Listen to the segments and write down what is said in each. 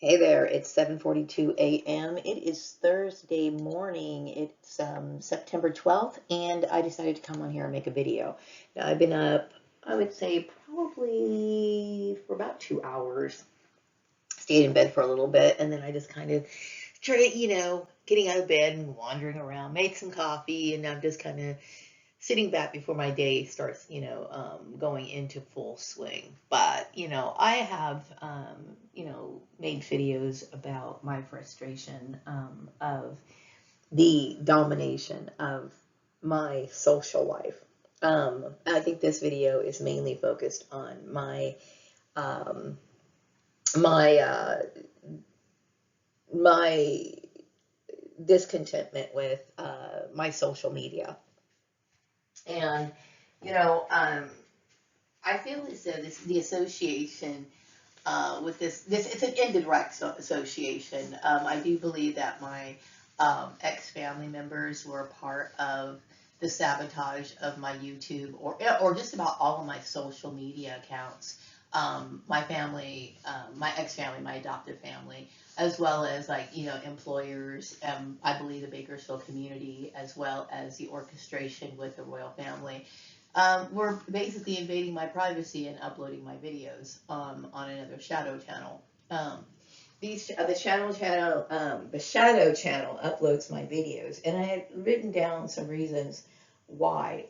Hey there, it's 7:42 a.m. It is Thursday morning. It's September 12th, and I decided to come on here and make a video. Now, I've been up, I would say, probably for about 2 hours. Stayed in bed for a little bit, and then I just kind of started, getting out of bed and wandering around, made some coffee, and I'm just kind of sitting back before my day starts, going into full swing. But, I have, made videos about my frustration of the domination of my social life. I think this video is mainly focused on um, my, my discontentment with my social media. And, you know, um, I feel as though the association with this it's an indirect association. I do believe that my ex-family members were a part of the sabotage of my YouTube or just about all of my social media accounts. My family, my ex-family, my adoptive family, as well as employers, I believe the Bakersfield community, as well as the orchestration with the royal family were basically invading my privacy and uploading my videos on another shadow channel. The shadow channel uploads my videos, and I had written down some reasons why,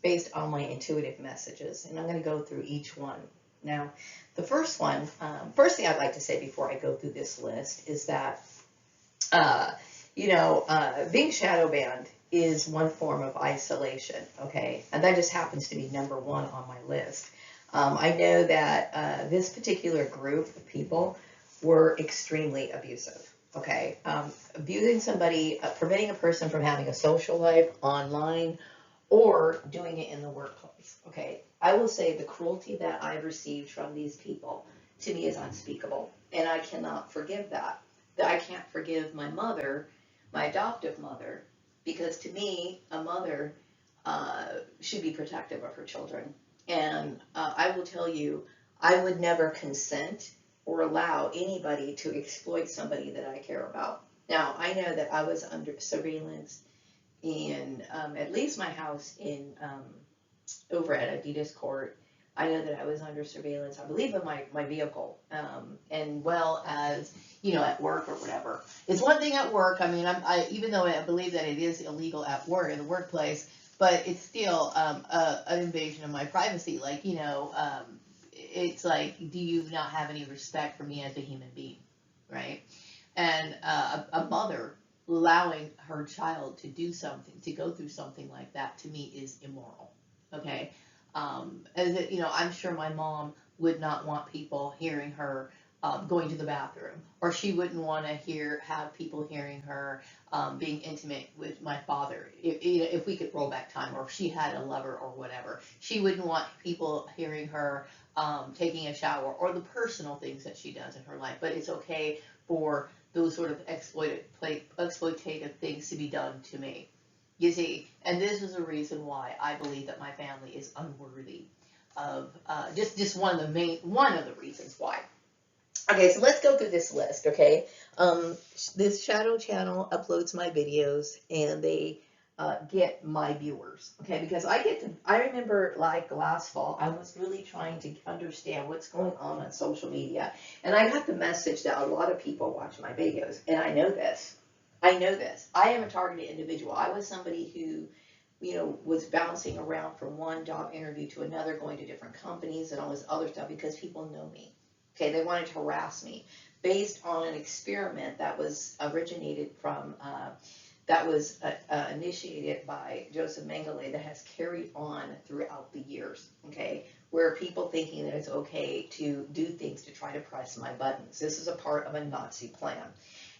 based on my intuitive messages, and I'm going to go through each one. Now, the first thing I'd like to say before I go through this list is that uh, being shadow banned is one form of isolation, okay? And that just happens to be number one on my list. I know that this particular group of people were extremely abusive, okay? Abusing somebody, preventing a person from having a social life online or doing it in the workplace, okay? I will say the cruelty that I've received from these people to me is unspeakable, and I cannot forgive that. I can't forgive my mother, my adoptive mother, because to me, a mother should be protective of her children. And I will tell you, I would never consent or allow anybody to exploit somebody that I care about. Now, I know that I was under surveillance in at least my house in over at Adidas Court. I know that I was under surveillance, I believe, in my vehicle, and well as, at work or whatever. It's one thing at work. I mean, even though I believe that it is illegal at work, in the workplace, but it's still an invasion of my privacy. It's like, do you not have any respect for me as a human being, right? And a mother allowing her child to do something, to go through something like that, to me is immoral. Okay, I'm sure my mom would not want people hearing her going to the bathroom, or she wouldn't want to have people hearing her being intimate with my father. If we could roll back time, or if she had a lover or whatever, she wouldn't want people hearing her taking a shower or the personal things that she does in her life. But it's okay for those sort of exploitative things to be done to me. You see, and this is a reason why I believe that my family is unworthy of just one of the reasons why. Okay, so let's go through this list. Okay, this shadow channel uploads my videos, and they get my viewers. Okay, because I remember like last fall, I was really trying to understand what's going on social media, and I got the message that a lot of people watch my videos, and I know this. I know this. I am a targeted individual. I was somebody who, was bouncing around from one job interview to another, going to different companies and all this other stuff because people know me. Okay, they wanted to harass me based on an experiment that was originated from, that was initiated by Joseph Mengele, that has carried on throughout the years, okay, where people thinking that it's okay to do things to try to press my buttons. This is a part of a Nazi plan.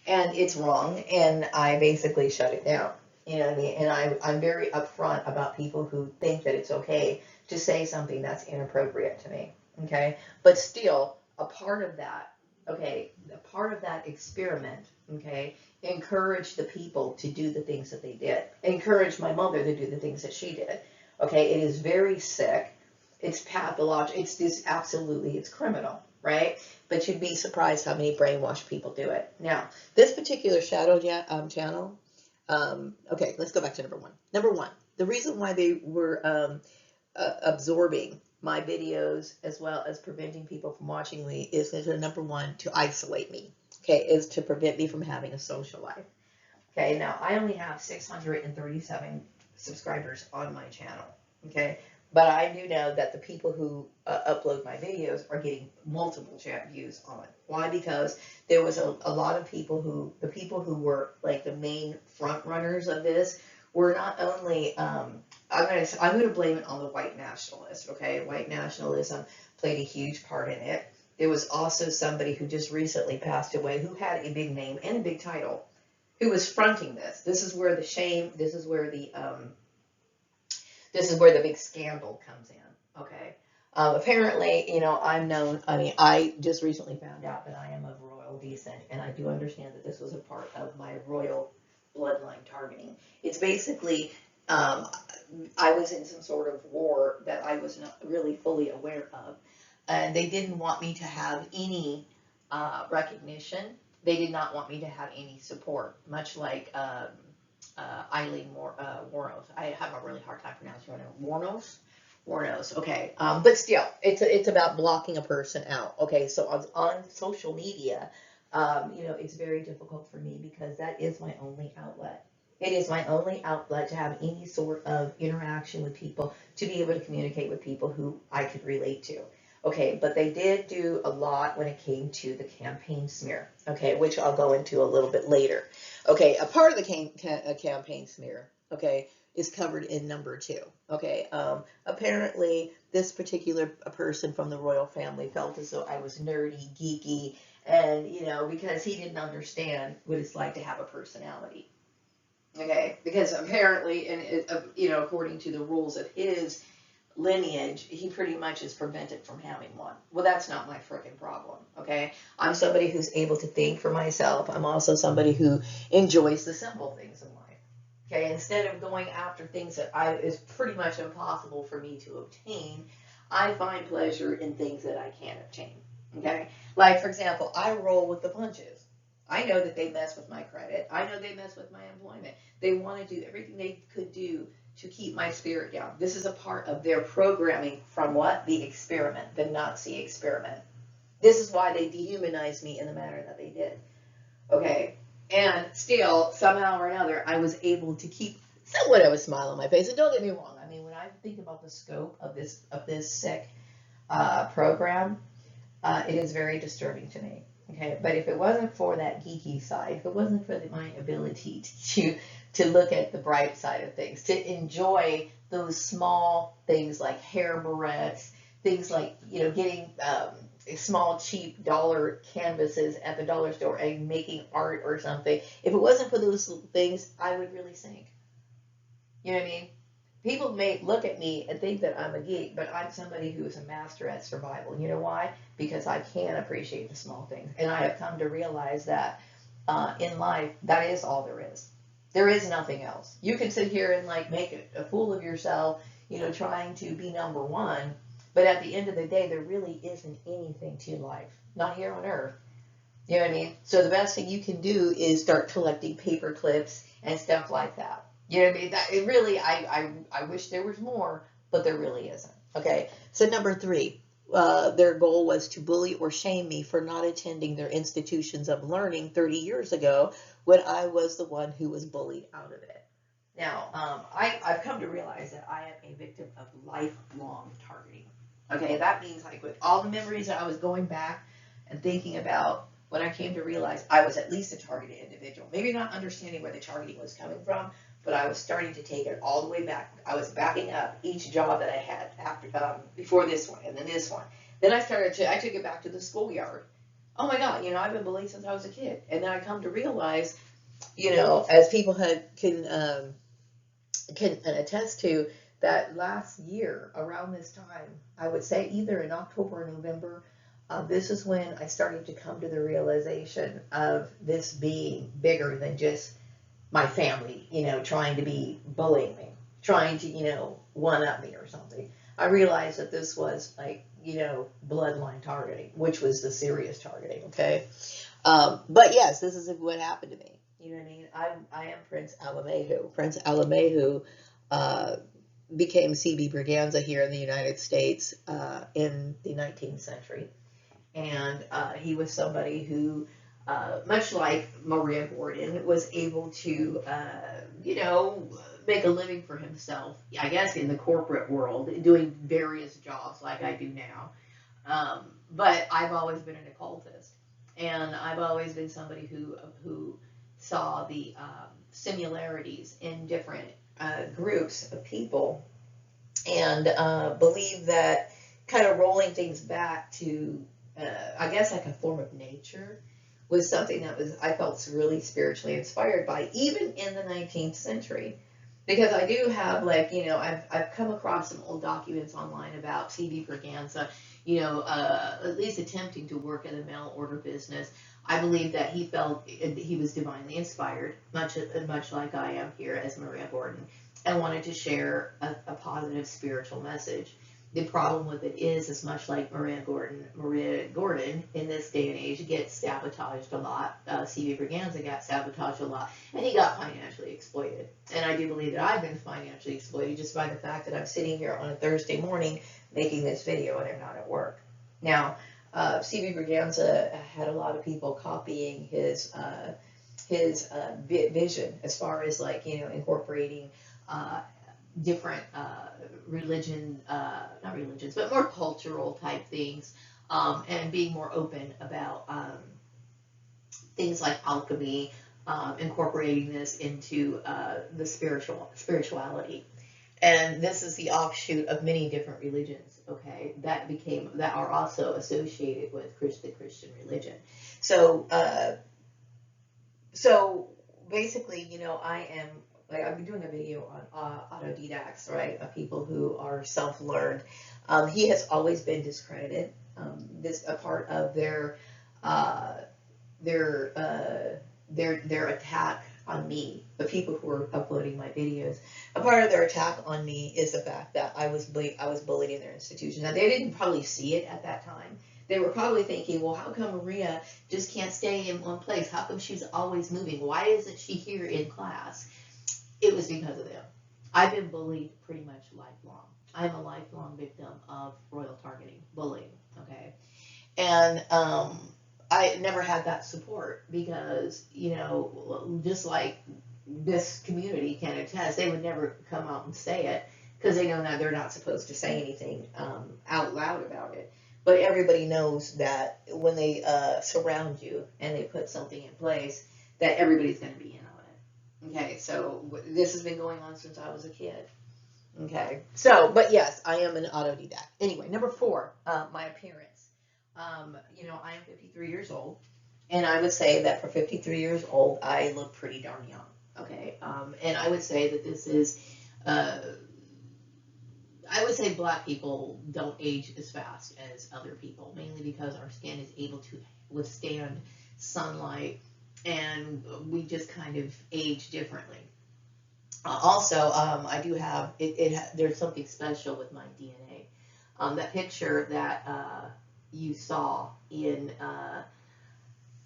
And it's wrong, and I basically shut it down. You know what I mean? And I'm very upfront about people who think that it's okay to say something that's inappropriate to me, okay? But still, a part of that, okay, a part of that experiment, okay, encouraged the people to do the things that they did. Encouraged my mother to do the things that she did. Okay, it is very sick. It's pathological. It's just absolutely, it's criminal, right? But you'd be surprised how many brainwashed people do it. Now, this particular shadow channel, okay, let's go back to number one. Number one, the reason why they were absorbing my videos as well as preventing people from watching me is number one, to isolate me, okay, is to prevent me from having a social life. Okay, now I only have 637 subscribers on my channel, okay? But I do know that the people who upload my videos are getting multiple chat views on it. Why? Because there was a lot of people who, the people who were like the main front runners of this were not only, I'm gonna blame it on the white nationalists, okay? White nationalism played a huge part in it. There was also somebody who just recently passed away who had a big name and a big title, who was fronting this. This is where the shame, this is where the big scandal comes in, okay? Apparently, you know, I'm known, I mean, I just recently found out that I am of royal descent, and I do understand that this was a part of my royal bloodline targeting. It's basically, I was in some sort of war that I was not really fully aware of, and they didn't want me to have any recognition. They did not want me to have any support, much like Eileen Wuornos. I have a really hard time pronouncing her name. Wuornos. Okay. But still, it's about blocking a person out. Okay. So on social media, you know, it's very difficult for me because that is my only outlet. It is my only outlet to have any sort of interaction with people, to be able to communicate with people who I could relate to. Okay, but they did do a lot when it came to the campaign smear, okay, which I'll go into a little bit later. Okay, a part of the campaign smear, okay, is covered in number two. Okay, apparently this particular person from the royal family felt as though I was nerdy, geeky, and, you know, because he didn't understand what it's like to have a personality. Okay, because apparently, and you know, according to the rules of his lineage, he pretty much is prevented from having one. Well, that's not my freaking problem, okay? I'm somebody who's able to think for myself. I'm also somebody who enjoys the simple things in life, okay? Instead of going after things that is pretty much impossible for me to obtain, I find pleasure in things that I can obtain, okay? Like, for example, I roll with the punches. I know that they mess with my credit. I know they mess with my employment. They want to do everything they could do to keep my spirit down. This is a part of their programming from what? The experiment, the Nazi experiment. This is why they dehumanized me in the manner that they did. Okay? And still, somehow or another, I was able to keep somewhat of a smile on my face. And don't get me wrong, I mean, when I think about the scope of this sick program, it is very disturbing to me. Okay, but if it wasn't for that geeky side, if it wasn't for my ability to look at the bright side of things, to enjoy those small things like hair barrettes, things like, you know, getting small cheap dollar canvases at the dollar store and making art or something, if it wasn't for those little things, I would really sink. You know what I mean? People may look at me and think that I'm a geek, but I'm somebody who is a master at survival. You know why? Because I can appreciate the small things. And I have come to realize that in life, that is all there is. There is nothing else. You can sit here and like make a fool of yourself, you know, trying to be number one. But at the end of the day, there really isn't anything to life. Not here on earth. You know what I mean? So the best thing you can do is start collecting paper clips and stuff like that. You know what I mean? That it really, I wish there was more, but there really isn't. Okay. So number three, their goal was to bully or shame me for not attending their institutions of learning 30 years ago when I was the one who was bullied out of it. Now, I've come to realize that I am a victim of lifelong targeting. Okay, that means like with all the memories that I was going back and thinking about, when I came to realize I was at least a targeted individual. Maybe not understanding where the targeting was coming from, but I was starting to take it all the way back. I was backing up each job that I had after before this one and then this one. Then I took it back to the schoolyard. Oh my God, you know, I've been bullied since I was a kid. And then I come to realize, you know, as people can attest to, that last year around this time, I would say either in October or November, this is when I started to come to the realization of this being bigger than just my family, you know, trying to be bullying me, trying to, you know, one up me or something. I realized that this was like, bloodline targeting, which was the serious targeting, okay? But yes, this is what happened to me. You know what I mean? I am Prince Alamehu. Prince Alamehu became C.B. Braganza here in the United States in the 19th century. And he was somebody who, much like Maria Gordon, was able to, make a living for himself, I guess, in the corporate world, doing various jobs like I do now. But I've always been an occultist. And I've always been somebody who saw the similarities in different groups of people, and believe that kind of rolling things back to, I guess, like a form of nature was something that I felt really spiritually inspired by, even in the 19th century. Because I do have, I've come across some old documents online about C.B. Braganza, at least attempting to work in the mail order business. I believe that he felt he was divinely inspired, much like I am here as Maria Gordon, and wanted to share a positive spiritual message. The problem with it is much like Maria Gordon in this day and age gets sabotaged a lot. C.B. Braganza got sabotaged a lot, and he got financially exploited. And I do believe that I've been financially exploited just by the fact that I'm sitting here on a Thursday morning making this video and I'm not at work. Now, C.B. Braganza had a lot of people copying his vision as far as incorporating different not religions, but more cultural type things, and being more open about things like alchemy, incorporating this into the spirituality. And this is the offshoot of many different religions, okay, that are also associated with the Christian religion. So basically, I am, I've been doing a video on autodidacts, right, of people who are self-learned. He has always been discredited. A part of their attack on me, the people who are uploading my videos, a part of their attack on me is the fact that I was bullied in their institution. Now, they didn't probably see it at that time. They were probably thinking, well, how come Maria just can't stay in one place? How come she's always moving? Why isn't she here in class? It was because of them. I've been bullied pretty much lifelong. I'm a lifelong victim of royal targeting, bullying, okay? And I never had that support because, just like this community can attest, they would never come out and say it because they know that they're not supposed to say anything out loud about it. But everybody knows that when they surround you and they put something in place, that everybody's going to be in on it. Okay, so this has been going on since I was a kid. Okay, so, but yes, I am an autodidact. Anyway, number 4, my appearance. I am 53 years old, and I would say that for 53 years old, I look pretty darn young. Okay, and I would say that this is, I would say black people don't age as fast as other people, mainly because our skin is able to withstand sunlight, and we just kind of age differently. Also, I do have, there's something special with my DNA. That picture that you saw in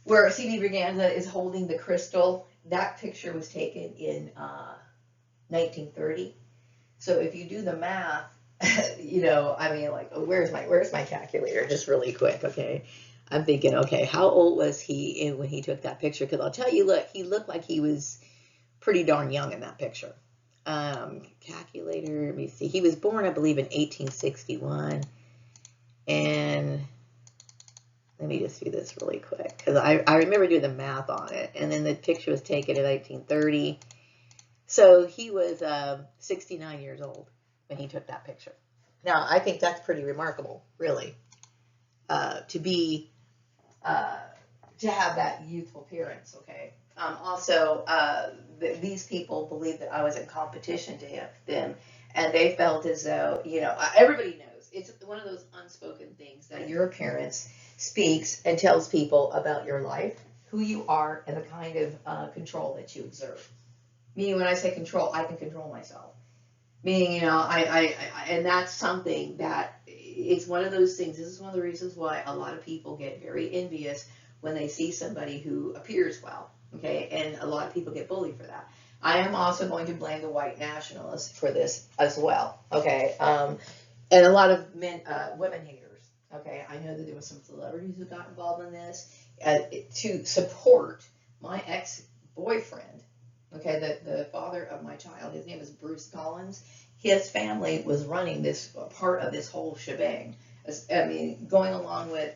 where C.B. Braganza is holding the crystal, that picture was taken in 1930. So if you do the math, where's my calculator? Just really quick, okay? I'm thinking, okay, how old was he when he took that picture? Because I'll tell you, look, he looked like he was pretty darn young in that picture. Calculator, let me see. He was born, I believe, in 1861. And let me just do this really quick, because I remember doing the math on it. And then the picture was taken in 1930. So he was 69 years old when he took that picture. Now, I think that's pretty remarkable, really, to have that youthful appearance, okay? Also, these people believed that I was in competition to them, and they felt as though, everybody knows. It's one of those unspoken things that your appearance speaks and tells people about your life, who you are, and the kind of control that you exert. Meaning, when I say control, I can control myself. Meaning, and that's something that it's one of those things. This is one of the reasons why a lot of people get very envious when they see somebody who appears well. Okay, and a lot of people get bullied for that. I am also going to blame the white nationalists for this as well. Okay, and a lot of women haters. Okay, I know that there were some celebrities who got involved in this to support my ex-boyfriend. Okay, the father of my child. His name is Bruce Collins. His family was running this part of this whole shebang. I mean, going along with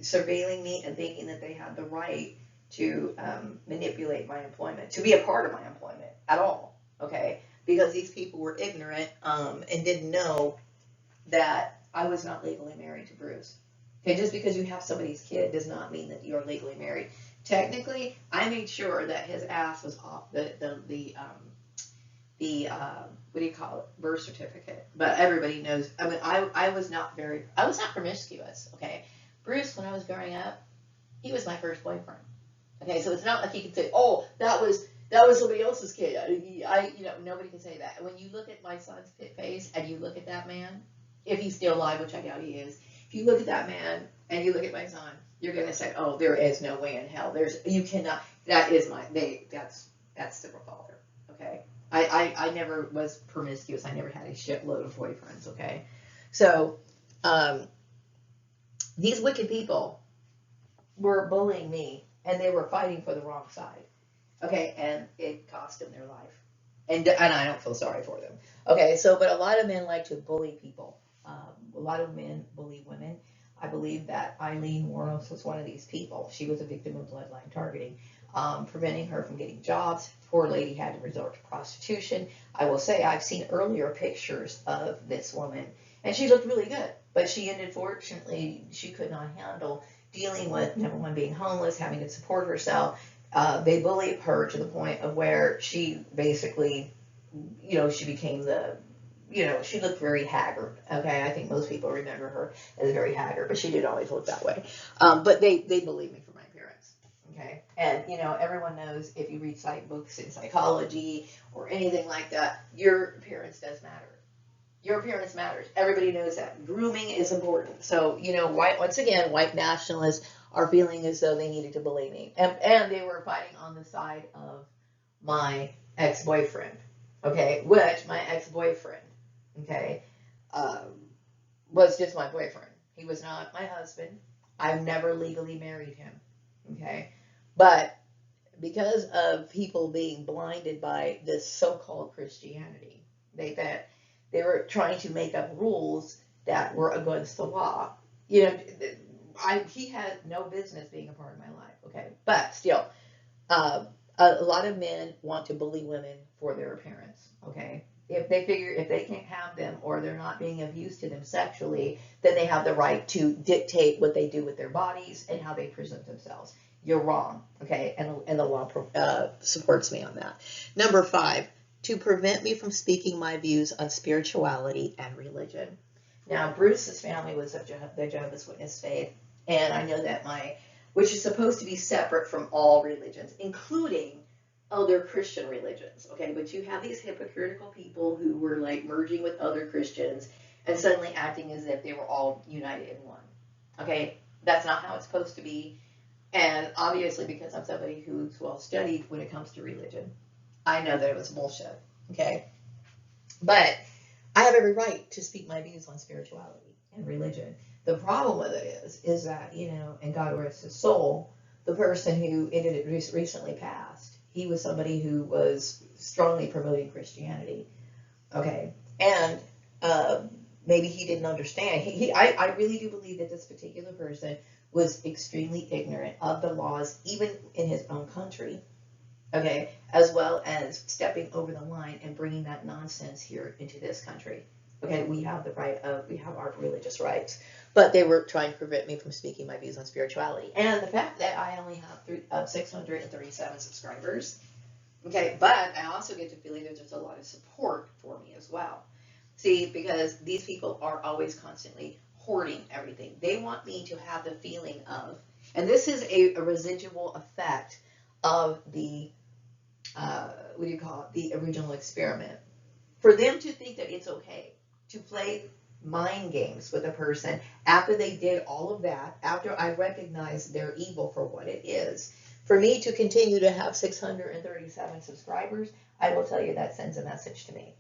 surveilling me and thinking that they had the right to manipulate my employment, to be a part of my employment at all. Okay, because these people were ignorant and didn't know that I was not legally married to Bruce. Okay, just because you have somebody's kid does not mean that you're legally married. Technically, I made sure that his ass was off the what do you call it, birth certificate. But everybody knows. I mean, I was not promiscuous. Okay, Bruce, when I was growing up, he was my first boyfriend. Okay, so it's not like you can say, oh, that was somebody else's kid. Nobody can say that. When you look at my son's face and you look at that man, if he's still alive, which I doubt he is, if you look at that man and you look at my son, you're gonna say, oh, there is no way in hell. You cannot. That is that's the father. Okay, I never was promiscuous. I never had a shitload of boyfriends. Okay, so these wicked people were bullying me, and they were fighting for the wrong side. Okay, and it cost them their life, and I don't feel sorry for them. Okay, so but a lot of men like to bully people. A lot of men bully women. I believe that Eileen Wuornos was one of these people. She was a victim of bloodline targeting, preventing her from getting jobs. Poor lady had to resort to prostitution. I will say I've seen earlier pictures of this woman, and she looked really good, but she ended, fortunately, she could not handle dealing with, number one, being homeless, having to support herself. They bullied her to the point of where she basically, she became she looked very haggard. Okay, I think most people remember her as very haggard, but she didn't always look that way. But they believe me for my appearance. Okay, and everyone knows if you read books in psychology or anything like that, your appearance does matter. Your appearance matters. Everybody knows that. Grooming is important. So, white nationalists are feeling as though they needed to bully me. And they were fighting on the side of my ex-boyfriend. Okay, which my ex-boyfriend, okay, was just my boyfriend. He was not my husband. I've never legally married him. Okay, but because of people being blinded by this so-called Christianity, they were trying to make up rules that were against the law. He had no business being a part of my life. Okay, but still, a lot of men want to bully women for their appearance. Okay, if they figure if they can't have them or they're not being of use to them sexually, then they have the right to dictate what they do with their bodies and how they present themselves. You're wrong. Okay, and the law supports me on that. Number 5. To prevent me from speaking my views on spirituality and religion. Now, Bruce's family was of the Jehovah's Witness faith, and I know that which is supposed to be separate from all religions, including other Christian religions, okay? But you have these hypocritical people who were like merging with other Christians and suddenly acting as if they were all united in one, okay? That's not how it's supposed to be, and obviously because I'm somebody who's well studied when it comes to religion, I know that it was bullshit, okay? But I have every right to speak my views on spirituality and religion. The problem with it is that, and God rest his soul, the person who ended it recently passed, he was somebody who was strongly promoting Christianity, okay? And maybe he didn't understand. I really do believe that this particular person was extremely ignorant of the laws, even in his own country. Okay, as well as stepping over the line and bringing that nonsense here into this country. Okay, we have we have our religious rights, but they were trying to prevent me from speaking my views on spirituality. And the fact that I only have 637 subscribers, okay, but I also get to feel like there's a lot of support for me as well. See, because these people are always constantly hoarding everything. They want me to have the feeling of, and this is a residual effect of the the original experiment. For them to think that it's okay to play mind games with a person after they did all of that, after I recognized their evil for what it is. For me to continue to have 637 subscribers, I will tell you that sends a message to me.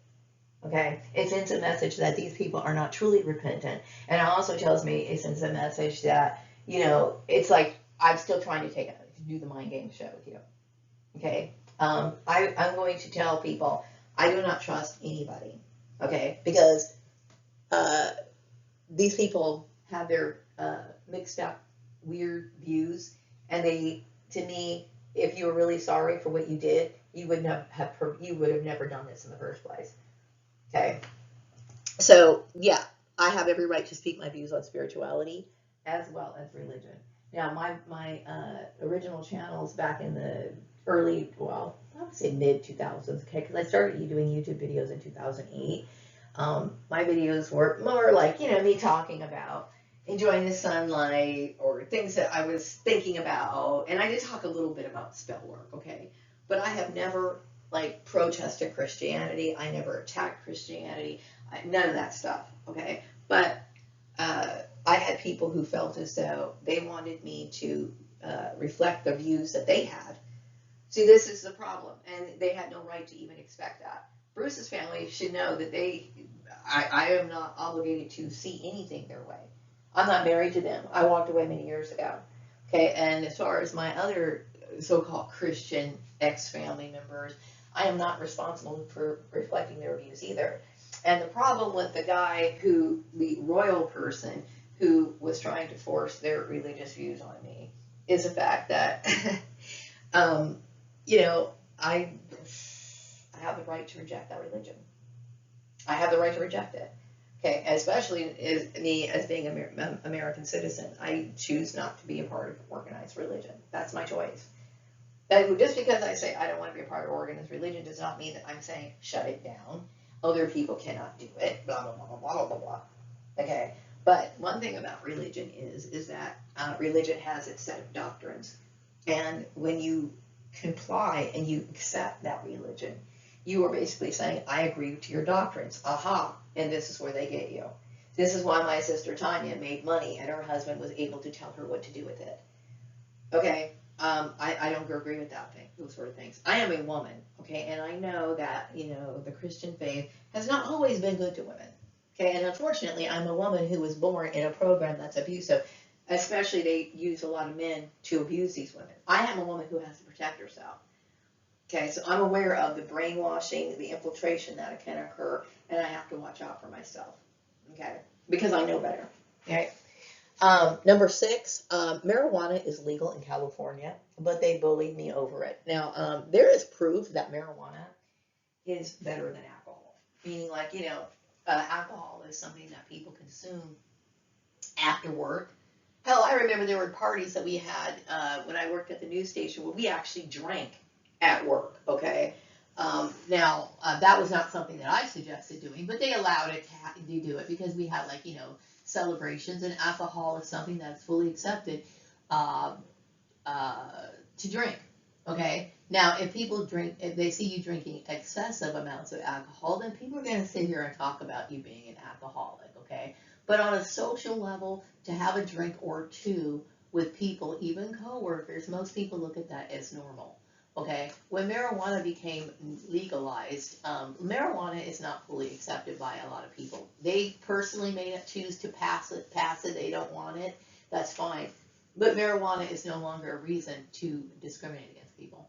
Okay, it sends a message that these people are not truly repentant, and it also tells me, it sends a message that, it's like I'm still trying to do the mind game show with you. Okay, I'm going to tell people I do not trust anybody. Okay, because these people have their mixed up, weird views, and to me, if you were really sorry for what you did, you would have never done this in the first place. Okay. So, yeah, I have every right to speak my views on spirituality as well as religion. Now, my original channels back in the early, well, I would say mid 2000s, okay, because I started doing YouTube videos in 2008. My videos were more like, me talking about enjoying the sunlight or things that I was thinking about. And I did talk a little bit about spell work, okay? But I have never like protested Christianity. I never attacked Christianity. None of that stuff. Okay, but I had people who felt as though they wanted me to reflect the views that they had. See, this is the problem, and they had no right to even expect that. Bruce's family should know that I am not obligated to see anything their way. I'm not married to them. I walked away many years ago. Okay, and as far as my other so-called Christian ex-family members, I am not responsible for reflecting their views either. And the problem with the royal person who was trying to force their religious views on me is the fact that, I have the right to reject that religion. I have the right to reject it. Okay, especially me as being an American citizen. I choose not to be a part of organized religion. That's my choice. Just because I say I don't want to be a part of organized religion does not mean that I'm saying shut it down. Other people cannot do it. Blah blah blah blah blah blah blah. Okay, but one thing about religion is that religion has its set of doctrines, and when you comply and you accept that religion, you are basically saying I agree to your doctrines. Aha, and this is where they get you. This is why my sister Tanya made money, and her husband was able to tell her what to do with it. Okay. I don't agree with those sort of things. I am a woman, okay, and I know that, the Christian faith has not always been good to women, okay, and unfortunately, I'm a woman who was born in a program that's abusive, especially they use a lot of men to abuse these women. I am a woman who has to protect herself, okay, so I'm aware of the brainwashing, the infiltration that can occur, and I have to watch out for myself, okay, because I know better, okay. Number 6, marijuana is legal in California, but they bullied me over it. Now, there is proof that marijuana is better than alcohol. Meaning, like, alcohol is something that people consume after work. Hell, I remember there were parties that we had when I worked at the news station where we actually drank at work, okay? Now, that was not something that I suggested doing, but they allowed it to do it because we had, like, celebrations, and alcohol is something that's fully accepted to drink. Okay. Now, if they see you drinking excessive amounts of alcohol, then people are going to sit here and talk about you being an alcoholic. Okay. But on a social level, to have a drink or two with people, even coworkers, most people look at that as normal. Okay, when marijuana became legalized, marijuana is not fully accepted by a lot of people. They personally may not choose to pass it, they don't want it, that's fine. But marijuana is no longer a reason to discriminate against people.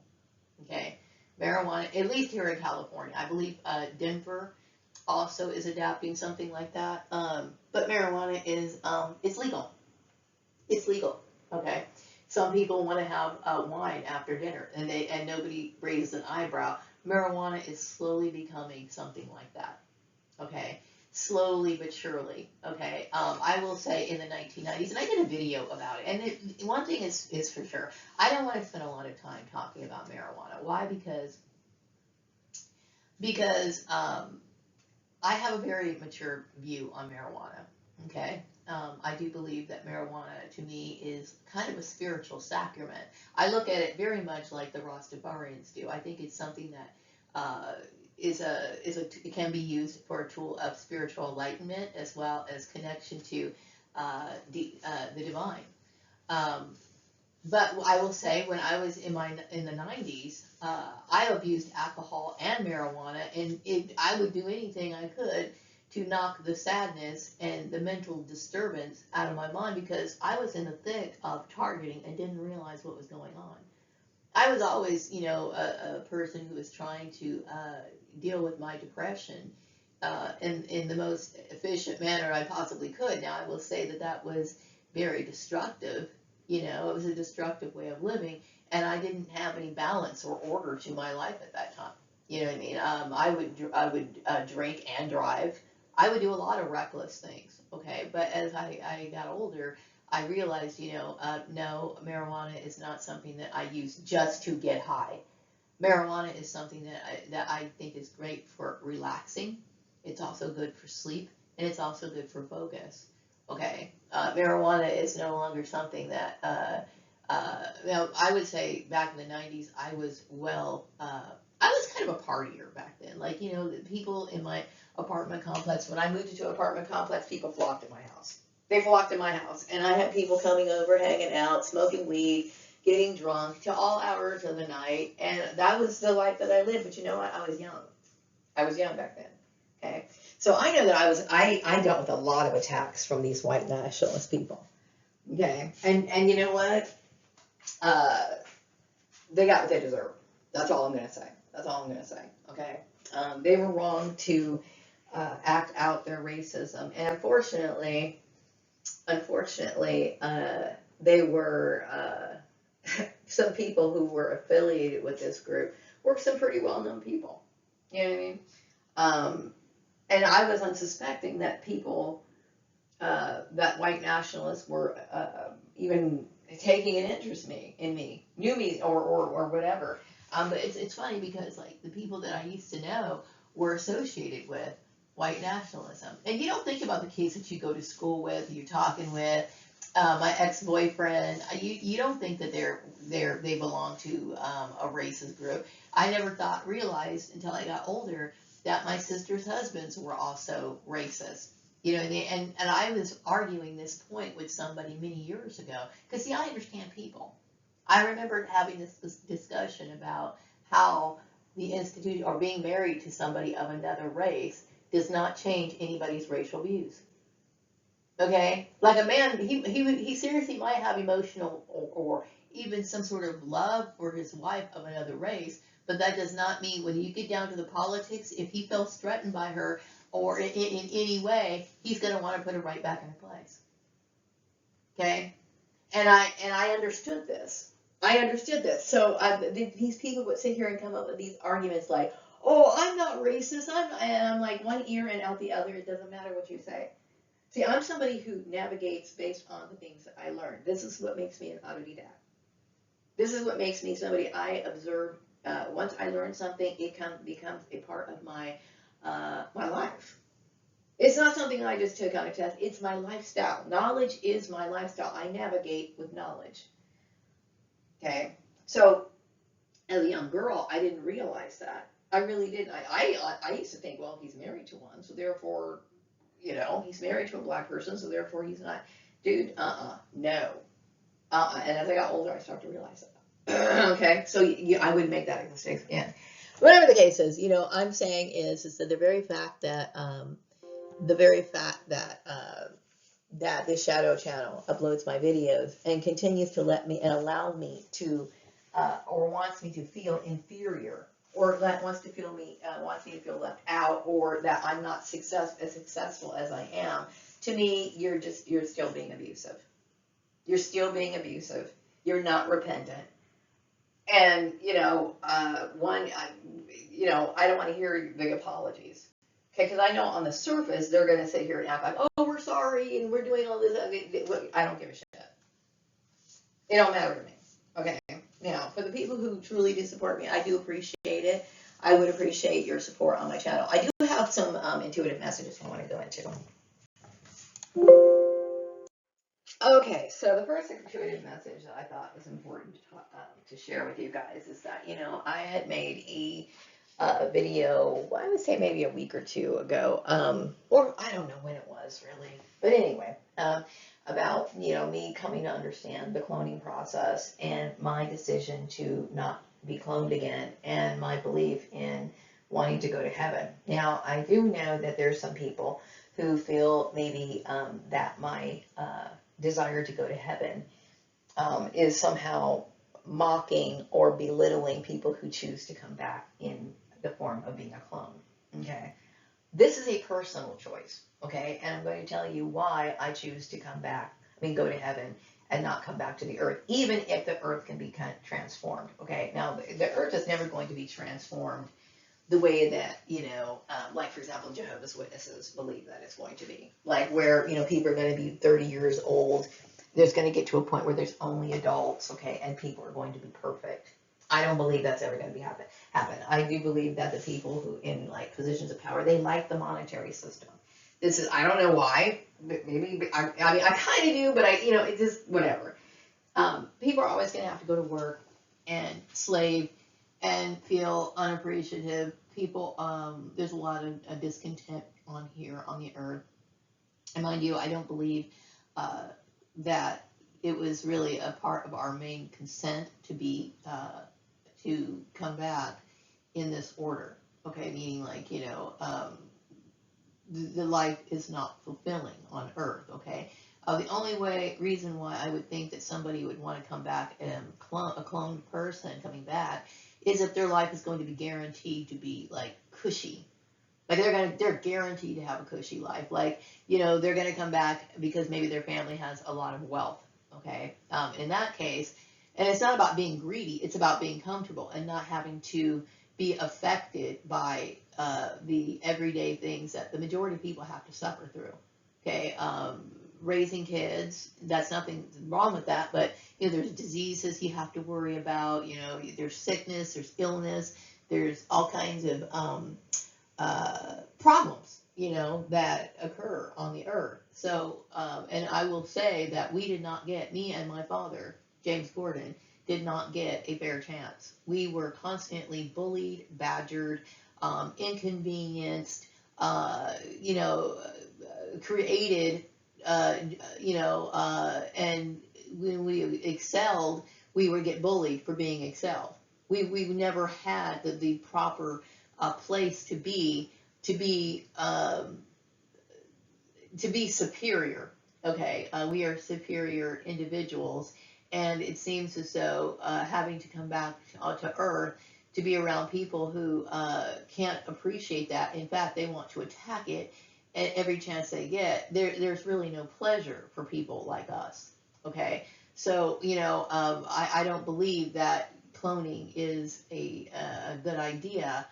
Okay, marijuana, at least here in California, I believe Denver also is adapting something like that. But marijuana is, it's legal. It's legal, okay? Some people want to have wine after dinner, and nobody raises an eyebrow. Marijuana is slowly becoming something like that, okay? Slowly but surely, okay? I will say in the 1990s, and I did a video about it, and one thing is for sure, I don't want to spend a lot of time talking about marijuana. Why? Because I have a very mature view on marijuana, okay? I do believe that marijuana, to me, is kind of a spiritual sacrament. I look at it very much like the Rastafarians do. I think it's something that it can be used for a tool of spiritual enlightenment as well as connection to the divine. Um, but I will say, when I was in the 90s, I abused alcohol and marijuana, and I would do anything I could to knock the sadness and the mental disturbance out of my mind, because I was in the thick of targeting and didn't realize what was going on. I was always, a person who was trying to deal with my depression in the most efficient manner I possibly could. Now, I will say that that was very destructive. It was a destructive way of living, and I didn't have any balance or order to my life at that time. You know what I mean? I would drink and drive. I would do a lot of reckless things. Okay, but as I got older, I realized, no, marijuana is not something that I use just to get high. Marijuana is something that I think is great for relaxing. It's also good for sleep, and it's also good for focus. Okay, marijuana is no longer something that, I would say back in the 90s, I was I was kind of a partier back then. Like, the people in my apartment complex, when I moved into an apartment complex, people flocked to my house. They flocked to my house, and I had people coming over, hanging out, smoking weed, getting drunk to all hours of the night, and that was the life that I lived. But you know what? I was young. I was young back then. Okay, so I know that I dealt with a lot of attacks from these white nationalist people. Okay, and you know what? They got what they deserve. That's all I'm gonna say. That's all I'm gonna say. Okay, they were wrong to act out their racism, and unfortunately, they were some people who were affiliated with this group were some pretty well-known people. You know what I mean? And I was unsuspecting that people, that white nationalists were even taking an interest in me, knew me, or whatever. But it's funny because, like, the people that I used to know were associated with white nationalism. And you don't think about the kids that you go to school with, you're talking with, my ex-boyfriend. You don't think that they belong to a racist group. I never realized until I got older that my sister's husbands were also racist. You know what I mean? And I was arguing this point with somebody many years ago. Because, see, I understand people. I remember having this discussion about how the institution, or being married to somebody of another race, does not change anybody's racial views. Okay? Like, a man, he seriously might have emotional or even some sort of love for his wife of another race, but that does not mean, when you get down to the politics, if he feels threatened by her or in any way, he's going to want to put her right back in her place. Okay? And I understood this. I understood this. So these people would sit here and come up with these arguments like, "Oh, I'm not racist. And I'm like, one ear and out the other. It doesn't matter what you say." See, I'm somebody who navigates based on the things that I learned. This is what makes me an autodidact. This is what makes me somebody I observe. Once I learn something, it becomes a part of my life. It's not something I just took on a test. It's my lifestyle. Knowledge is my lifestyle. I navigate with knowledge. Okay? So, as a young girl, I didn't realize that. I really didn't. I used to think, well, he's married to one, so therefore, he's married to a black person, so therefore he's not. Dude, no. And as I got older, I started to realize that. Okay? So, I wouldn't make that mistake again. Whatever the case is, I'm saying is that the very fact that that this shadow channel uploads my videos and continues to let me and allow me to or wants me to feel inferior, or wants me to feel left out, or that I'm not as successful as I am, to me, you're still being abusive. You're still being abusive. You're not repentant. And I don't want to hear the apologies. Okay, because I know on the surface they're going to sit here and act like, "Oh, we're sorry and we're doing all this." I don't give a shit. It don't matter to me. Okay. Now, for the people who truly do support me, I do appreciate it. I would appreciate your support on my channel. I do have some intuitive messages I want to go into. Okay, so the first intuitive message that I thought was important to share with you guys is that, I had made video, I would say maybe a week or two ago, or I don't know when it was really, but anyway, about, me coming to understand the cloning process and my decision to not be cloned again and my belief in wanting to go to heaven. Now, I do know that there's some people who feel maybe that my desire to go to heaven is somehow mocking or belittling people who choose to come back in the form of being a clone. Okay. This is a personal choice. Okay. And I'm going to tell you why I choose to come back, go to heaven and not come back to the earth, even if the earth can be kind of transformed. Okay. Now, the earth is never going to be transformed the way that, like for example, Jehovah's Witnesses believe that it's going to be. Like where, people are going to be 30 years old. There's going to get to a point where there's only adults, okay, and people are going to be perfect. I don't believe that's ever going to be happen. I do believe that the people who in like positions of power, they like the monetary system. This is, I don't know why, but maybe I kind of do, but it's just whatever. People are always going to have to go to work and slave and feel unappreciative. People, there's a lot of discontent on here on the earth. And mind you, I don't believe that it was really a part of our main consent to be to come back in this order. Okay, meaning like the life is not fulfilling on earth. Okay, the only reason why I would think that somebody would want to come back and a cloned person coming back is if their life is going to be guaranteed to be like cushy. Like they're guaranteed to have a cushy life. Like, they're gonna come back because maybe their family has a lot of wealth. Okay. In that case, and it's not about being greedy, it's about being comfortable and not having to be affected by the everyday things that the majority of people have to suffer through. Okay. Raising kids, that's nothing wrong with that, but there's diseases you have to worry about, there's sickness, there's illness, there's all kinds of problems, that occur on the earth. So, and I will say that we did not get, me and my father, James Gordon, did not get a fair chance. We were constantly bullied, badgered, inconvenienced, created, and when we excelled, we would get bullied for being excelled. We never had the proper place to be superior. Okay, we are superior individuals, and it seems as though having to come back to Earth to be around people who can't appreciate that. In fact, they want to attack it at every chance they get. There's really no pleasure for people like us. Okay, so I don't believe that cloning is a good idea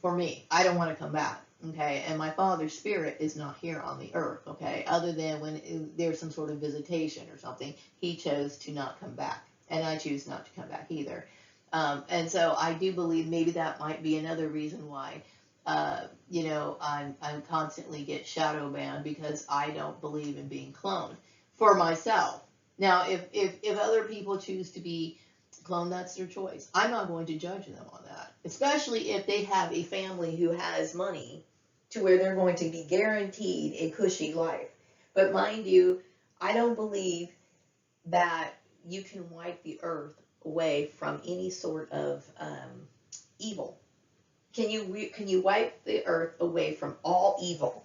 for me. I don't want to come back. Okay, and my father's spirit is not here on the earth. Okay, other than when there's some sort of visitation or something, he chose to not come back, and I choose not to come back either. And so I do believe maybe that might be another reason why, I'm constantly get shadow banned, because I don't believe in being cloned for myself. Now, if other people choose to be cloned, that's their choice. I'm not going to judge them on that, especially if they have a family who has money to where they're going to be guaranteed a cushy life. But mind you, I don't believe that you can wipe the earth away from any sort of evil. Can you wipe the earth away from all evil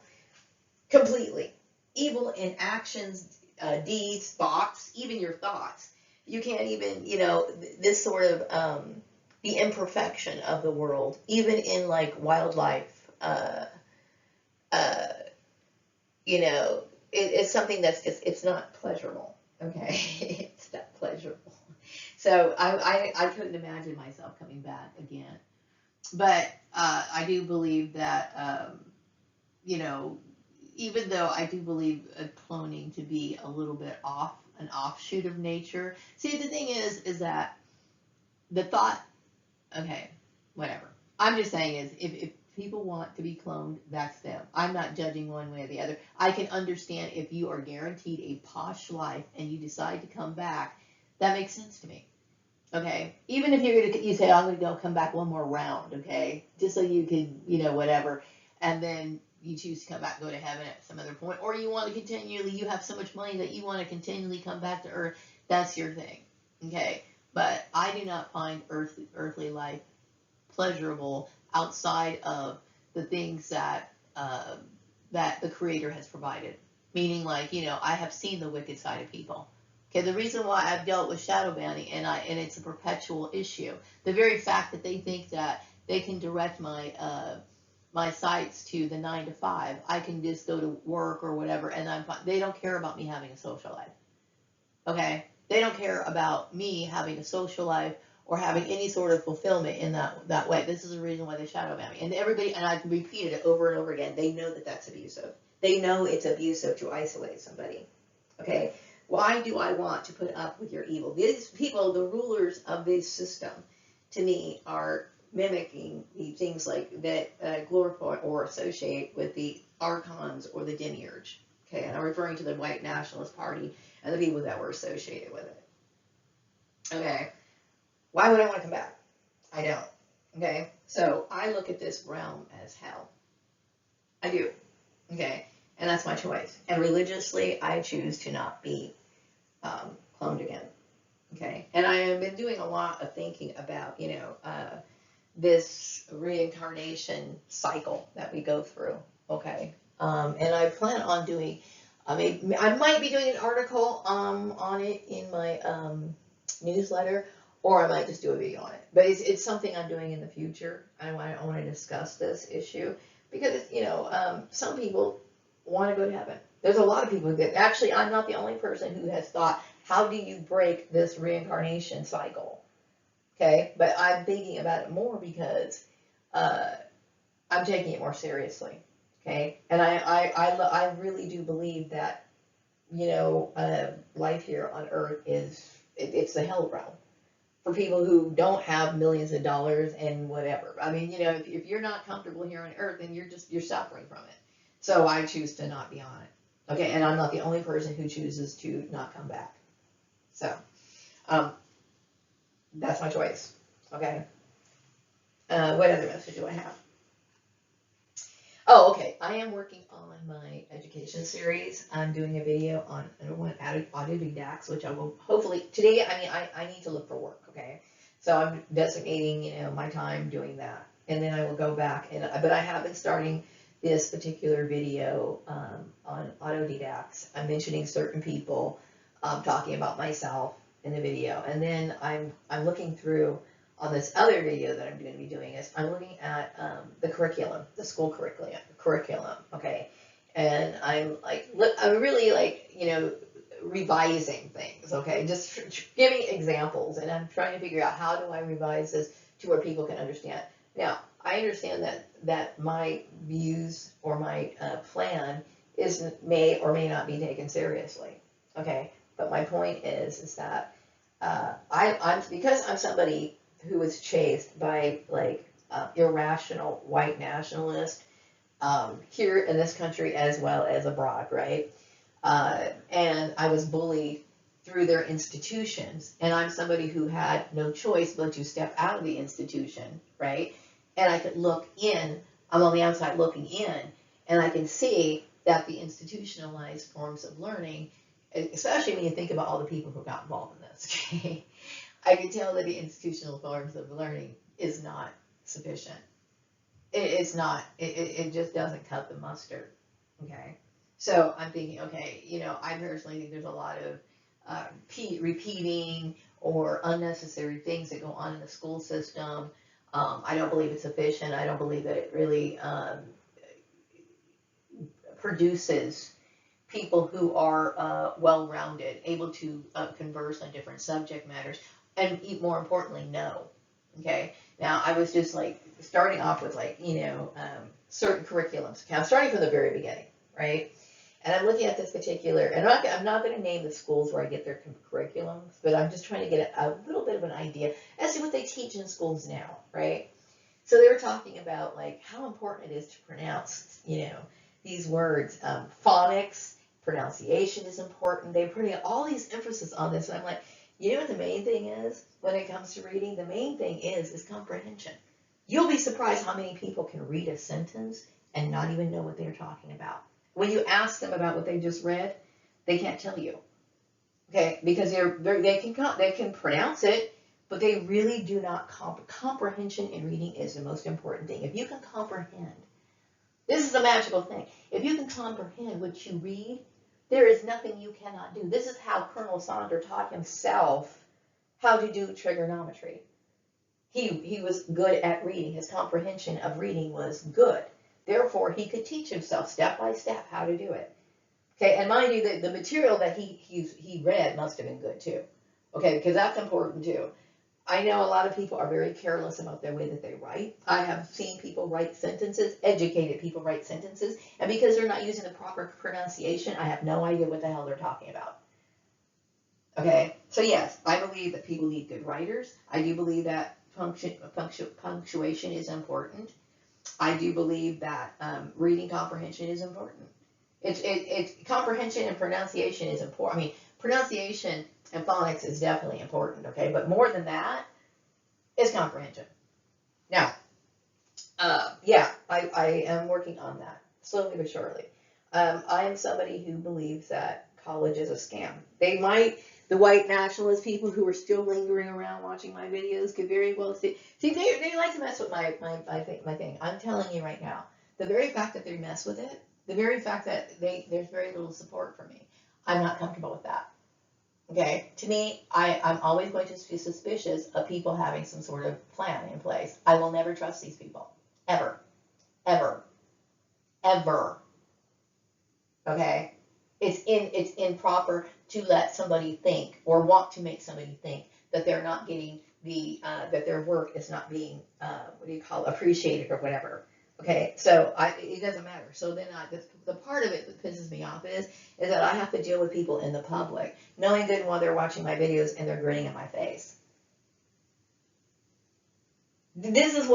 completely? Evil in actions, deeds, thoughts, even your thoughts. You can't even, this sort of the imperfection of the world, even in like wildlife. Uh, it's something that's just, it's not pleasurable. Okay, it's not pleasurable. So I couldn't imagine myself coming back again. But I do believe that, even though I do believe cloning to be a little bit off, an offshoot of nature. See, the thing is that the thought, okay, whatever. I'm just saying is if people want to be cloned, that's them. I'm not judging one way or the other. I can understand if you are guaranteed a posh life and you decide to come back, that makes sense to me. Okay, even if you say I'm gonna go come back one more round, okay, just so you could whatever, and then you choose to come back and go to heaven at some other point, or you want to continually you have so much money that you want to continually come back to earth. That's your thing, okay. But I do not find earthly life pleasurable outside of the things that that the Creator has provided. Meaning, like I have seen the wicked side of people. Okay, the reason why I've dealt with shadow banning and it's a perpetual issue. The very fact that they think that they can direct my sites to the 9 to 5, I can just go to work or whatever, and I'm fine. They don't care about me having a social life. Okay, they don't care about me having a social life or having any sort of fulfillment in that way. This is the reason why they shadow ban me. And everybody, and I've repeated it over and over again, they know that that's abusive. They know it's abusive to isolate somebody. Okay, why do I want to put up with your evil? These people, the rulers of this system, to me, are mimicking the things like that glorify or associate with the archons or the demiurge. Okay, and I'm referring to the white nationalist party and the people that were associated with it. Okay, why would I want to come back? I don't. Okay, so I look at this realm as hell. I do. Okay, and that's my choice. And religiously, I choose to not be cloned again. Okay, and I have been doing a lot of thinking about, this reincarnation cycle that we go through. Okay, and I plan on doing. I mean, I might be doing an article on it in my newsletter, or I might just do a video on it. But it's something I'm doing in the future. I want to discuss this issue because some people want to go to heaven. There's a lot of people that actually I'm not the only person who has thought, how do you break this reincarnation cycle? Okay, but I'm thinking about it more because uh, I'm taking it more seriously. Okay, and I really do believe that life here on Earth it's the hell realm for people who don't have millions of dollars and whatever. I mean, if you're not comfortable here on Earth, then you're suffering from it. So I choose to not be on it. Okay, and I'm not the only person who chooses to not come back. So um, that's my choice. Okay. What other message do I have? Oh, okay. I am working on my education series. I'm doing a video on autodidacts, which I will hopefully today. I mean, I need to look for work. Okay, so I'm designating my time doing that, and then I will go back but I have been starting this particular video on autodidacts. I'm mentioning certain people, talking about myself in the video, and then I'm looking through on this other video that I'm going to be doing is I'm looking at the curriculum, the school curriculum, okay, and I'm really revising things, okay, just giving examples, and I'm trying to figure out how do I revise this to where people can understand. Now, I understand that my views or my plan may or may not be taken seriously, okay, but my point is that I'm because I'm somebody who was chased by irrational white nationalists here in this country as well as abroad, right? And I was bullied through their institutions, and I'm somebody who had no choice but to step out of the institution, right? And I could look in. I'm on the outside looking in, and I can see that the institutionalized forms of learning, especially when you think about all the people who got involved in this, okay? I can tell that the institutional forms of learning is not sufficient. It's not. It just doesn't cut the mustard. Okay. So I'm thinking, okay, I personally think there's a lot of repeating or unnecessary things that go on in the school system. I don't believe it's sufficient. I don't believe that it really produces people who are well-rounded, able to converse on different subject matters, and more importantly, know. Okay. Now I was just starting off with certain curriculums. Okay, I'm starting from the very beginning, right? And I'm looking at this particular, and I'm not going to name the schools where I get their curriculums, but I'm just trying to get a little bit of an idea as to what they teach in schools now, right? So they were talking about how important it is to pronounce, these words. Phonics, pronunciation is important. They're putting all these emphasis on this, and I'm like, You know what the main thing is when it comes to reading? The main thing is comprehension. You'll be surprised how many people can read a sentence and not even know what they're talking about. When you ask them about what they just read, they can't tell you. Okay, because they can pronounce it, but they really do not comprehension in reading is the most important thing. If you can comprehend, this is a magical thing. If you can comprehend what you read, there is nothing you cannot do. This is how Colonel Sonder taught himself how to do trigonometry. He was good at reading. His comprehension of reading was good. Therefore, he could teach himself step by step how to do it. Okay, and mind you, the material that he read must have been good too. Okay, because that's important too. I know a lot of people are very careless about their way that they write. I have seen people write sentences, educated people write sentences, and because they're not using the proper pronunciation, I have no idea what the hell they're talking about. Okay, so yes, I believe that people need good writers. I do believe that punctuation is important. I do believe that reading comprehension is important. It's comprehension and pronunciation is important. I mean, pronunciation and phonics is definitely important, okay? But more than that is comprehension. Now, yeah, I am working on that, slowly but surely. I am somebody who believes that college is a scam. The white nationalist people who are still lingering around watching my videos could very well see they like to mess with my thing. I'm telling you right now, the very fact that they mess with it, the very fact that there's very little support for me, I'm not comfortable with that. Okay, to me, I'm always going to be suspicious of people having some sort of plan in place. I will never trust these people, ever, ever, ever. Okay, it's improper to let somebody think or want to make somebody think that they're not getting that their work is not being appreciated or whatever. Okay, so it doesn't matter. So then the part of it that pisses me off is that I have to deal with people in the public, knowing good and well they're watching my videos and they're grinning in my face. This is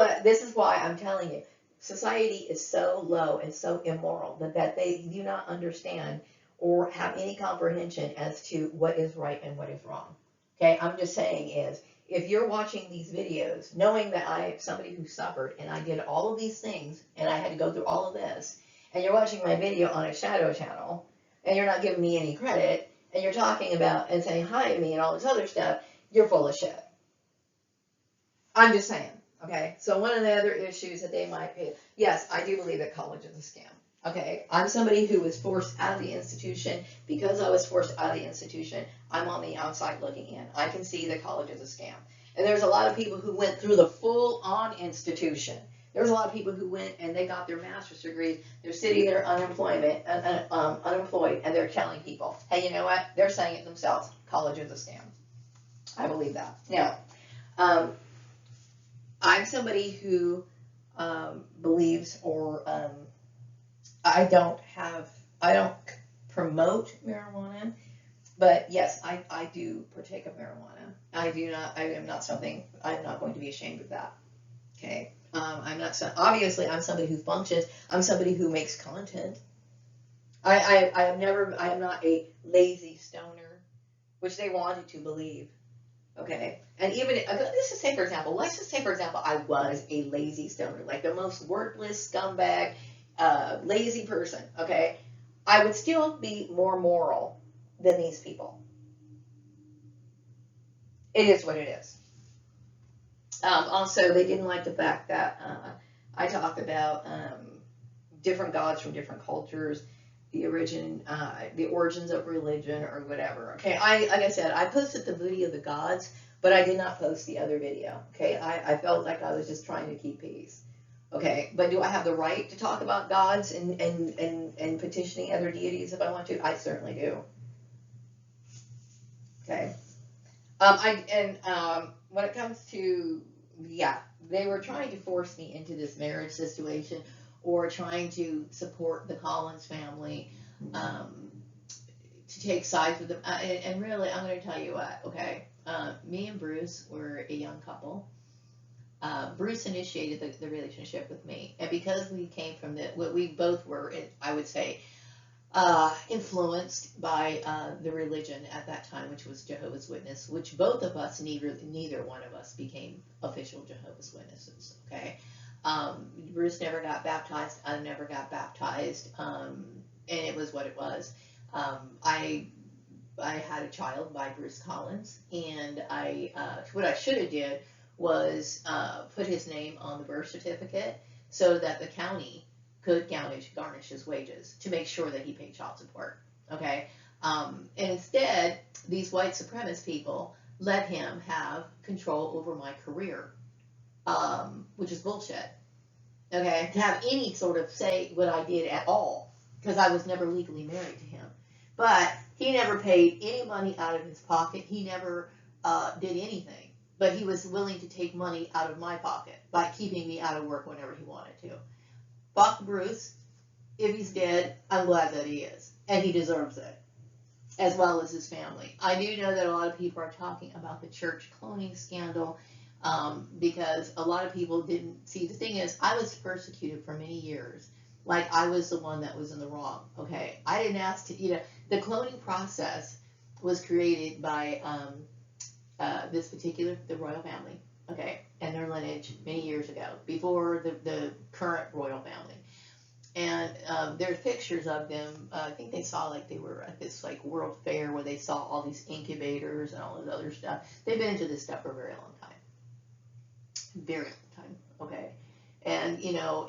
why I'm telling you, society is so low and so immoral that they do not understand or have any comprehension as to what is right and what is wrong. Okay, I'm just saying is, if you're watching these videos, knowing that I'm somebody who suffered and I did all of these things and I had to go through all of this, and you're watching my video on a shadow channel, and you're not giving me any credit, and you're talking about and saying hi to me and all this other stuff, you're full of shit. I'm just saying, okay? So one of the other issues that they might be, yes, I do believe that college is a scam. Okay, I'm somebody who was forced out of the institution. Because I was forced out of the institution, I'm on the outside looking in. I can see that college is a scam. And there's a lot of people who went through the full-on institution. There's a lot of people who went and they got their master's degrees. They're sitting there unemployed, and they're telling people, hey, you know what? They're saying it themselves. College is a scam. I believe that. Now, I'm somebody who believes or I don't promote marijuana, but yes, I do partake of marijuana. I'm not going to be ashamed of that. Okay. Obviously I'm somebody who functions. I'm somebody who makes content. I am not a lazy stoner, which they wanted to believe. Okay. And even, let's just say for example, I was a lazy stoner, like the most worthless scumbag, lazy person, okay, I would still be more moral than these people. It is what it is. Also, they didn't like the fact that I talked about different gods from different cultures, the origins of religion or whatever. Okay, like I said, I posted the video of the gods, but I did not post the other video. Okay, I felt like I was just trying to keep peace. Okay, but do I have the right to talk about gods and petitioning other deities if I want to? I certainly do. Okay. When it comes to, yeah, they were trying to force me into this marriage situation or trying to support the Collins family, to take sides with them. And really, I'm going to tell you what, okay, me and Bruce were a young couple. Bruce initiated the relationship with me, and because we came from we both were, I would say, influenced by the religion at that time, which was Jehovah's Witness, which both of us, neither one of us became official Jehovah's Witnesses, okay? Bruce never got baptized, I never got baptized, and it was what it was. I had a child by Bruce Collins, and what I should have did was put his name on the birth certificate so that the county could garnish his wages to make sure that he paid child support. Okay, and instead, these white supremacist people let him have control over my career, which is bullshit. Okay, to have any sort of say what I did at all, because I was never legally married to him. But he never paid any money out of his pocket. He never did anything. But he was willing to take money out of my pocket by keeping me out of work whenever he wanted to. Fuck Bruce. If he's dead, I'm glad that he is. And he deserves it, as well as his family. I do know that a lot of people are talking about the church cloning scandal, because a lot of people didn't see. The thing is, I was persecuted for many years. Like, I was the one that was in the wrong, okay? I didn't ask to, the cloning process was created by the royal family, okay, and their lineage many years ago, before the current royal family. And there's pictures of them. I think they saw, like, they were at this, like, world fair where they saw all these incubators and all this other stuff. They've been into this stuff for a very long time. Very long time, okay? And,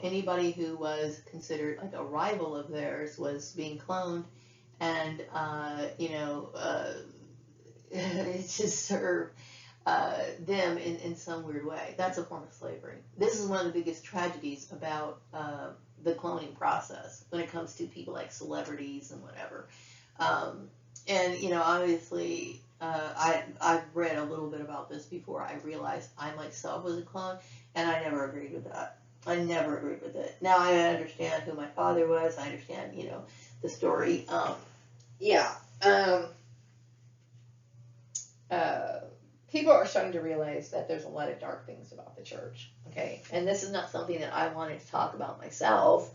anybody who was considered, like, a rival of theirs was being cloned, and, it just served them in some weird way. That's a form of slavery. This is one of the biggest tragedies about the cloning process when it comes to people like celebrities and whatever. And obviously, I've read a little bit about this before I realized I myself was a clone, and I never agreed with that. I never agreed with it. Now I understand who my father was. I understand, the story. Yeah. People are starting to realize that there's a lot of dark things about the church, okay? And this is not something that I wanted to talk about myself.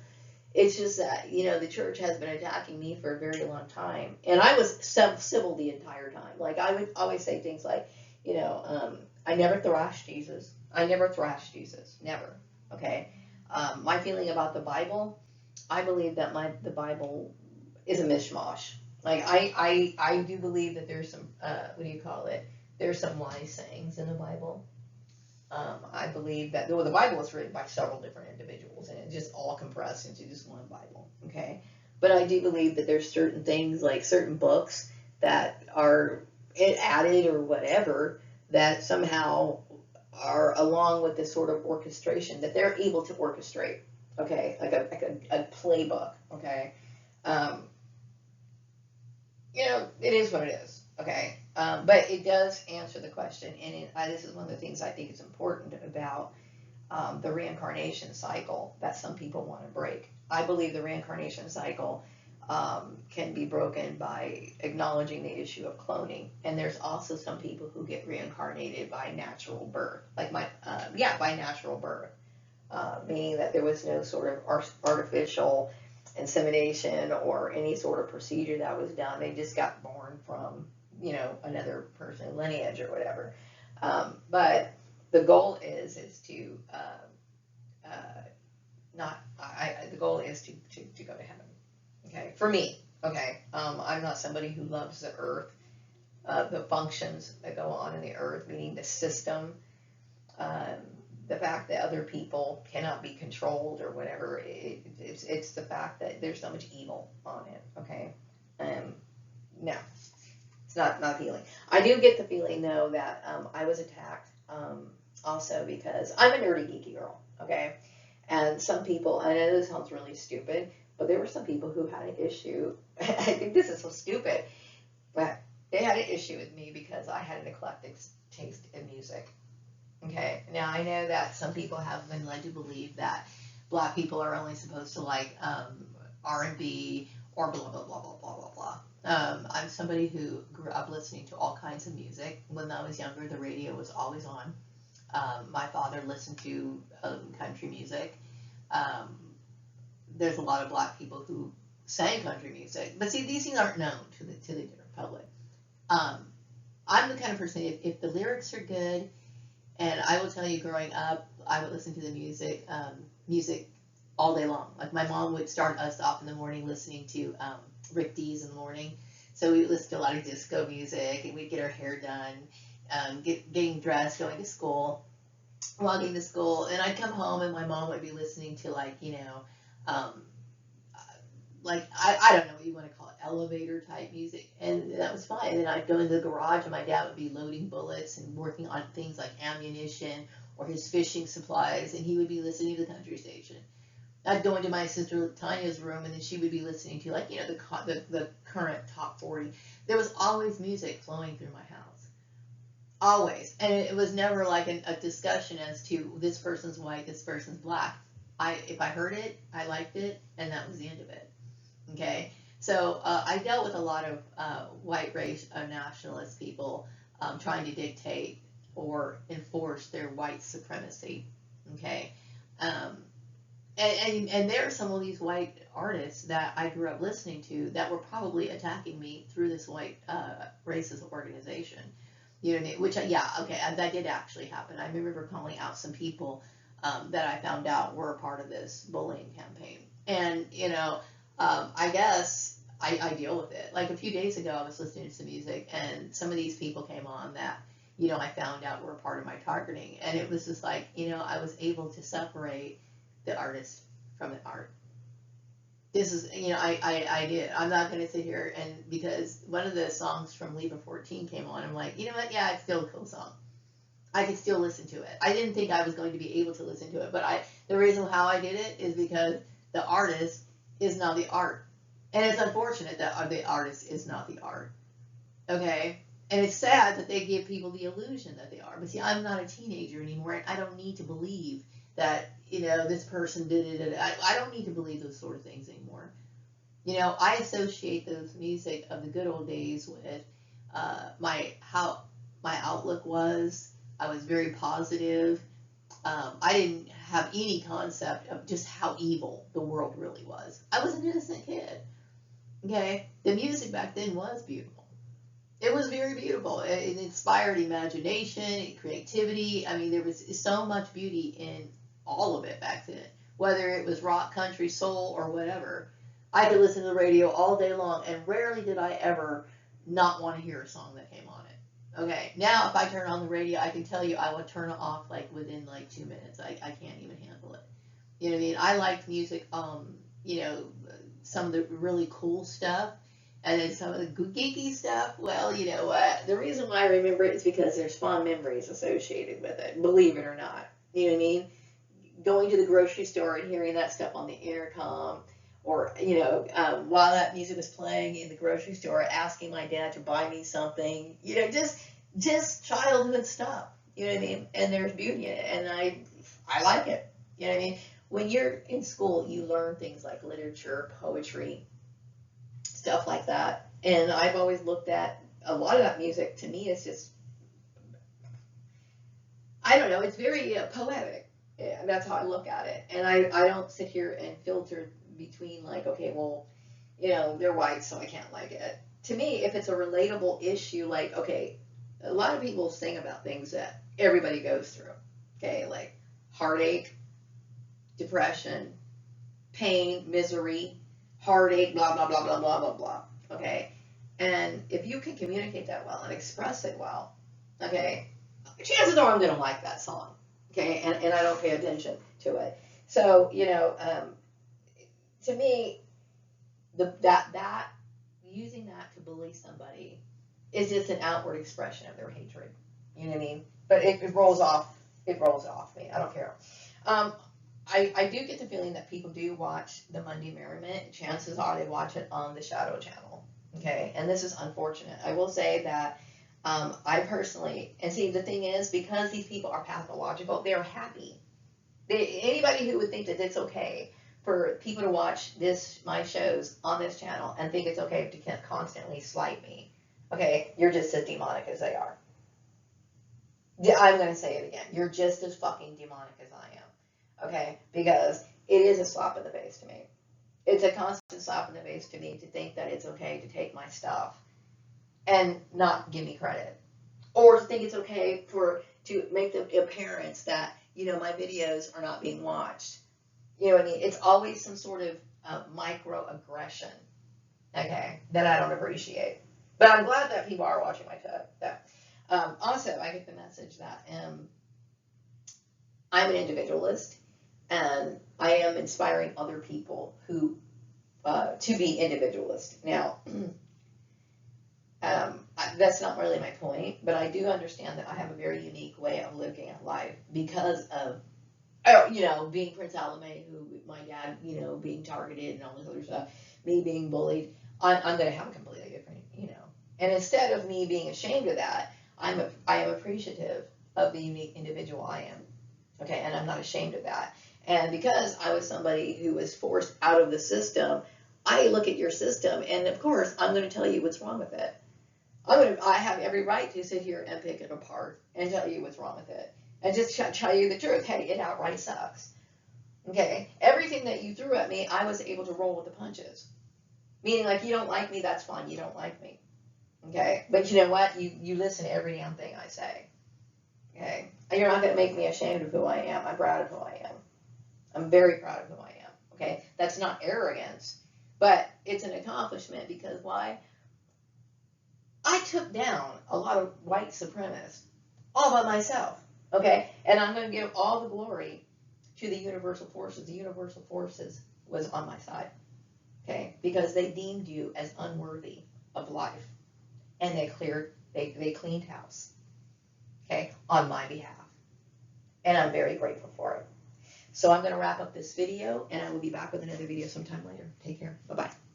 It's just that, the church has been attacking me for a very long time. And I was civil the entire time. Like, I would always say things like, I never thrashed Jesus. I never thrashed Jesus. Never. Okay? My feeling about the Bible, I believe that the Bible is a mishmash. Like, I do believe that there's some, there's some wise sayings in the Bible. I believe that, the Bible was written by several different individuals, and it's just all compressed into just one Bible, okay? But I do believe that there's certain things, like certain books, that are added or whatever, that somehow are along with this sort of orchestration, that they're able to orchestrate, okay? Like a playbook, okay? It is what it is, okay? But it does answer the question, and this is one of the things I think is important about the reincarnation cycle that some people want to break. I believe the reincarnation cycle can be broken by acknowledging the issue of cloning, and there's also some people who get reincarnated by natural birth, like by natural birth, meaning that there was no sort of artificial insemination or any sort of procedure that was done. They just got born from another person lineage or whatever. But the goal is to the goal is to go to heaven. Okay, for me. Okay, I'm not somebody who loves the earth, the functions that go on in the earth, meaning the system, the fact that other people cannot be controlled or whatever. It's the fact that there's so much evil on it. Okay, no. It's not appealing. I do get the feeling, though, that I was attacked also because I'm a nerdy, geeky girl, okay? And some people, I know this sounds really stupid, but there were some people who had an issue. I think this is so stupid, but they had an issue with me because I had an eclectic taste in music, okay? Now, I know that some people have been led to believe that Black people are only supposed to like R&B or blah, blah, blah, blah, blah, blah, blah. I'm somebody who grew up listening to all kinds of music. When I was younger, the radio was always on. My father listened to country music. There's a lot of Black people who sang country music. But see, these things aren't known to the general public. I'm the kind of person, if the lyrics are good, and I will tell you, growing up, I would listen to the music all day long. Like my mom would start us off in the morning listening to Rick Dees in the morning. So we would listen to a lot of disco music, and we'd get our hair done, getting dressed, going to school, walking to school, and I'd come home and my mom would be listening to um, I don't know what you want to call it, elevator type music, and that was fine. And then I'd go into the garage and my dad would be loading bullets and working on things like ammunition or his fishing supplies, and he would be listening to the country station. I'd go into my sister Tanya's room, and then she would be listening to the current top 40. There was always music flowing through my house, always, and it was never like a discussion as to this person's white, this person's black. If I heard it, I liked it, and that was the end of it. Okay, so I dealt with a lot of white race nationalist people trying to dictate or enforce their white supremacy. Okay, and there are some of these white artists that I grew up listening to that were probably attacking me through this white racist organization. You know what I mean? Which, yeah, okay, that did actually happen. I remember calling out some people that I found out were a part of this bullying campaign. And, I guess I deal with it. Like a few days ago, I was listening to some music, and some of these people came on that, I found out were a part of my targeting. And it was just like, I was able to separate the artist from the art. This is, I did. I'm not going to sit here because one of the songs from Libra 14 came on. I'm like, you know what? Yeah, it's still a cool song. I could still listen to it. I didn't think I was going to be able to listen to it, but the reason how I did it is because the artist is not the art. And it's unfortunate that the artist is not the art. Okay? And it's sad that they give people the illusion that they are. But see, I'm not a teenager anymore, and I don't need to believe that, this person did it. I don't need to believe those sort of things anymore. I associate those music of the good old days with how my outlook was. I was very positive. I didn't have any concept of just how evil the world really was. I was an innocent kid. Okay? The music back then was beautiful. It was very beautiful. It inspired imagination, creativity. I mean, there was so much beauty in all of it back then, whether it was rock, country, soul, or whatever. I could listen to the radio all day long, and rarely did I ever not want to hear a song that came on it. Okay, now if I turn on the radio, I can tell you I will turn it off within 2 minutes. I can't even handle it. You know what I mean? I liked music, some of the really cool stuff, and then some of the geeky stuff. Well, you know what? The reason why I remember it is because there's fond memories associated with it, believe it or not. You know what I mean? Going to the grocery store and hearing that stuff on the intercom, or while that music was playing in the grocery store, asking my dad to buy me something, just childhood stuff, you know what I mean? And there's beauty in it, and I like it, you know what I mean? When you're in school, you learn things like literature, poetry, stuff like that, and I've always looked at a lot of that music. To me, it's just, I don't know, it's very poetic. Yeah, that's how I look at it. And I don't sit here and filter between okay, well, they're white, so I can't like it. To me, if it's a relatable issue, okay, a lot of people sing about things that everybody goes through, okay, like heartache, depression, pain, misery, heartache, blah, blah, blah, blah, blah, blah, blah, okay? And if you can communicate that well and express it well, okay, chances are I'm going to like that song. Okay, and I don't pay attention to it. So, to me, that using that to bully somebody is just an outward expression of their hatred. You know what I mean? But it rolls off. It rolls off me. I don't care. I do get the feeling that people do watch the Monday Merriment. Chances are they watch it on the Shadow Channel. Okay, and this is unfortunate. I will say that. I personally, and see, the thing is, because these people are pathological, they're happy. Anybody who would think that it's okay for people to watch my shows on this channel and think it's okay to constantly slight me, okay, you're just as demonic as they are. Yeah, I'm going to say it again. You're just as fucking demonic as I am, okay, because it is a slap in the face to me. it's a constant slap in the face to me to think that it's okay to take my stuff and not give me credit, or to think it's okay to make the appearance that, you know, my videos are not being watched. You know what I mean? It's always some sort of microaggression, okay, that I don't appreciate. But I'm glad that people are watching my stuff. Also, I get the message that I'm an individualist, and I am inspiring other people who to be individualist. Now, that's not really my point, but I do understand that I have a very unique way of looking at life because of, you know, being Prince Alame, who my dad, you know, being targeted and all this other stuff, me being bullied. I'm going to have a completely different, you know. And instead of me being ashamed of that, I am appreciative of the unique individual I am. Okay, and I'm not ashamed of that. And because I was somebody who was forced out of the system, I look at your system, and of course, I'm going to tell you what's wrong with it. I have every right to sit here and pick it apart and tell you what's wrong with it, and just tell you the truth. Hey, it outright sucks. Okay, everything that you threw at me, I was able to roll with the punches. Meaning, like, you don't like me, that's fine. You don't like me. Okay, but you know what? You listen to every damn thing I say. Okay, and you're not going to make me ashamed of who I am. I'm proud of who I am. I'm very proud of who I am. Okay, that's not arrogance, but it's an accomplishment because why? I took down a lot of white supremacists all by myself. Okay, and I'm going to give all the glory to the universal forces. The universal forces was on my side. Okay, because they deemed you as unworthy of life, and they cleaned house. Okay, on my behalf, and I'm very grateful for it. So I'm going to wrap up this video, and I will be back with another video sometime later. Take care. Bye-bye.